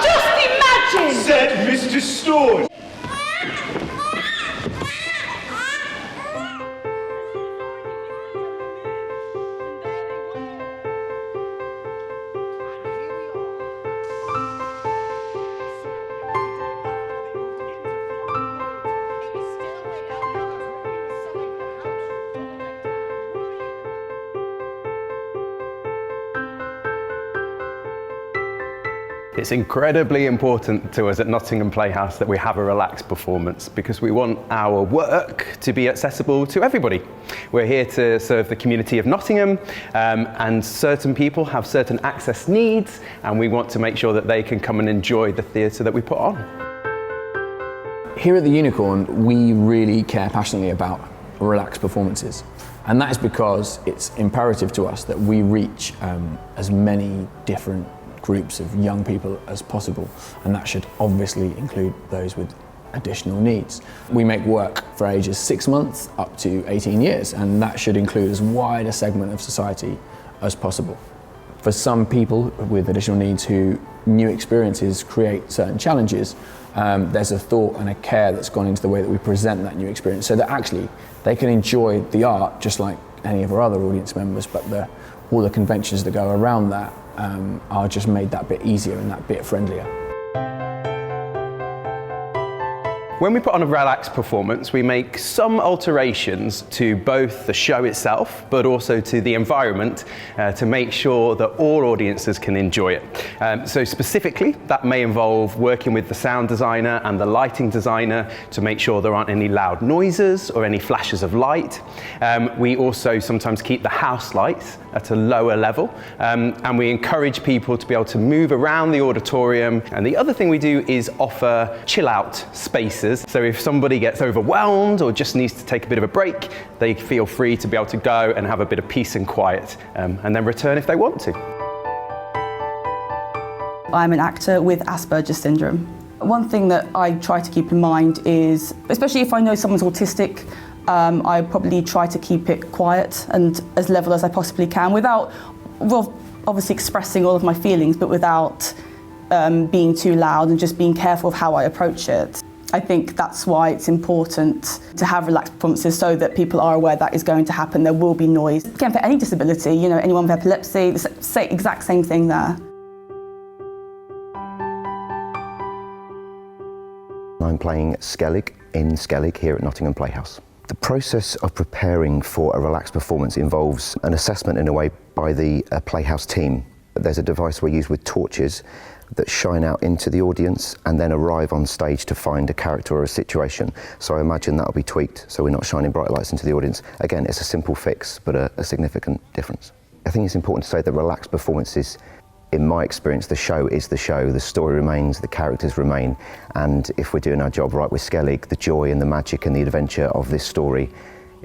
Just imagine! Said Mr. Storch. It's incredibly important to us at Nottingham Playhouse that we have a relaxed performance because we want our work to be accessible to everybody. We're here to serve the community of Nottingham and certain people have certain access needs and we want to make sure that they can come and enjoy the theatre that we put on. Here at the Unicorn, we really care passionately about relaxed performances. And that is because it's imperative to us that we reach as many different groups of young people as possible, and that should obviously include those with additional needs. We make work for ages 6 months up to 18 years, and that should include as wide a segment of society as possible. For some people with additional needs who new experiences create certain challenges, there's a thought and a care that's gone into the way that we present that new experience so that actually they can enjoy the art just like any of our other audience members, but all the conventions that go around that are just made that bit easier and that bit friendlier. When we put on a relaxed performance, we make some alterations to both the show itself, but also to the environment to make sure that all audiences can enjoy it. So specifically, that may involve working with the sound designer and the lighting designer to make sure there aren't any loud noises or any flashes of light. We also sometimes keep the house lights at a lower level, and we encourage people to be able to move around the auditorium. And the other thing we do is offer chill out spaces. So if somebody gets overwhelmed or just needs to take a bit of a break, they feel free to be able to go and have a bit of peace and quiet, and then return if they want to. I'm an actor with Asperger syndrome. One thing that I try to keep in mind is, especially if I know someone's autistic, I probably try to keep it quiet and as level as I possibly can without, well, obviously expressing all of my feelings, but without being too loud and just being careful of how I approach it. I think that's why it's important to have relaxed performances so that people are aware that is going to happen. There will be noise. Again, for any disability, you know, anyone with epilepsy, the exact same thing there. I'm playing Skellig in Skellig here at Nottingham Playhouse. The process of preparing for a relaxed performance involves an assessment in a way by the Playhouse team. There's a device we use with torches that shine out into the audience and then arrive on stage to find a character or a situation. So I imagine that'll be tweaked so we're not shining bright lights into the audience. Again, it's a simple fix, but a significant difference. I think it's important to say that relaxed performances, in my experience, the show is the show, the story remains, the characters remain, and if we're doing our job right with Skellig, the joy and the magic and the adventure of this story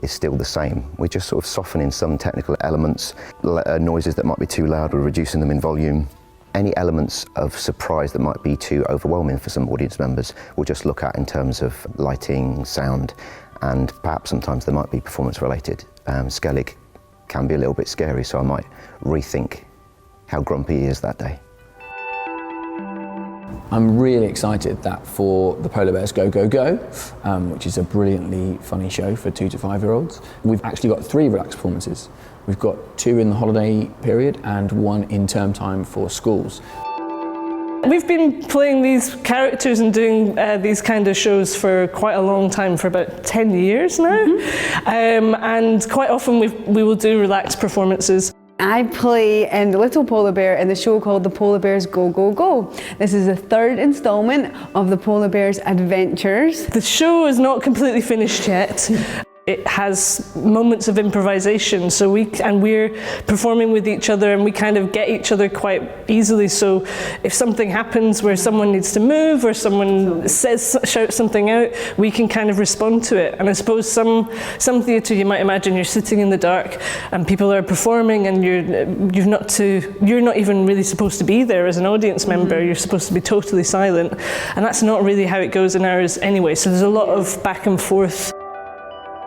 is still the same. We're just sort of softening some technical elements, noises that might be too loud, we're reducing them in volume. Any elements of surprise that might be too overwhelming for some audience members we'll just look at in terms of lighting, sound, and perhaps sometimes there might be performance related. Skellig can be a little bit scary, so I might rethink how grumpy he is that day. I'm really excited that for the Polar Bears Go Go Go, which is a brilliantly funny show for 2 to 5 year olds, we've actually got 3 relaxed performances. We've got 2 in the holiday period and 1 in term time for schools. We've been playing these characters and doing these kind of shows for quite a long time, for about 10 years now. And quite often we will do relaxed performances. I play the little polar bear in the show called The Polar Bears Go Go Go. This is the 3rd instalment of the Polar Bears Adventures. The show is not completely finished yet. It has moments of improvisation, so we're performing with each other and we kind of get each other quite easily. So if something happens where someone needs to move or someone shouts something out, we can kind of respond to it. And I suppose some theatre, you might imagine you're sitting in the dark and people are performing and you're not even really supposed to be there as an audience member. You're supposed to be totally silent, and that's not really how it goes in ours anyway. So there's a lot of back and forth.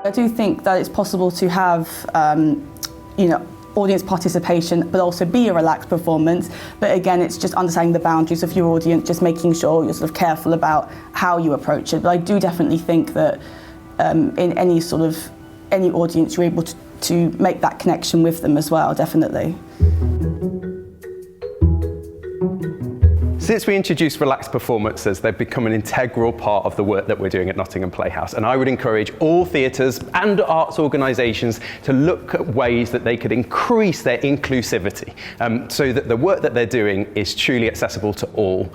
I do think that it's possible to have, you know, audience participation but also be a relaxed performance. But again, it's just understanding the boundaries of your audience, just making sure you're sort of careful about how you approach it. But I do definitely think that in any audience you're able to make that connection with them as well, definitely. Since we introduced relaxed performances, they've become an integral part of the work that we're doing at Nottingham Playhouse. And I would encourage all theatres and arts organisations to look at ways that they could increase their inclusivity so that the work that they're doing is truly accessible to all.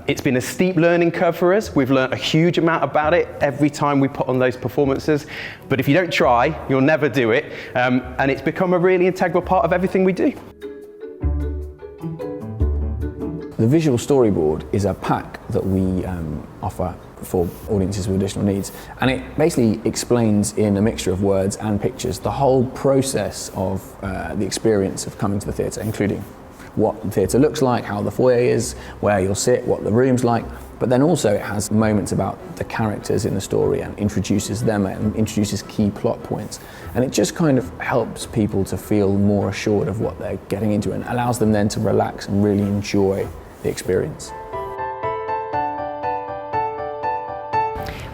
It's been a steep learning curve for us. We've learned a huge amount about it every time we put on those performances. But if you don't try, you'll never do it. And it's become a really integral part of everything we do. The visual storyboard is a pack that we offer for audiences with additional needs, and it basically explains in a mixture of words and pictures the whole process of the experience of coming to the theatre, including what the theatre looks like, how the foyer is, where you'll sit, what the room's like, but then also it has moments about the characters in the story and introduces them and introduces key plot points. And it just kind of helps people to feel more assured of what they're getting into and allows them then to relax and really enjoy the experience.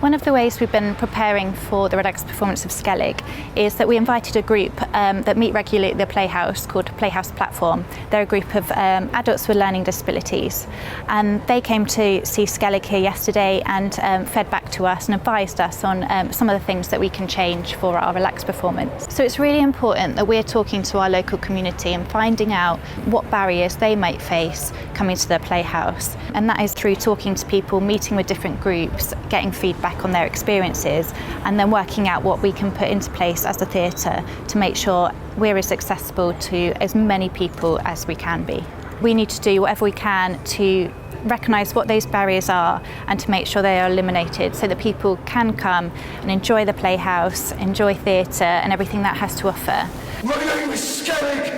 One of the ways we've been preparing for the relaxed performance of Skellig is that we invited a group that meet regularly at the Playhouse called Playhouse Platform. They're a group of adults with learning disabilities, and they came to see Skellig here yesterday and fed back to us and advised us on some of the things that we can change for our relaxed performance. So it's really important that we're talking to our local community and finding out what barriers they might face coming to the Playhouse, and that is through talking to people, meeting with different groups, getting feedback on their experiences, and then working out what we can put into place as a theatre to make sure we're as accessible to as many people as we can be. We need to do whatever we can to recognise what those barriers are and to make sure they are eliminated so that people can come and enjoy the Playhouse, enjoy theatre and everything that has to offer. My name is Skellig.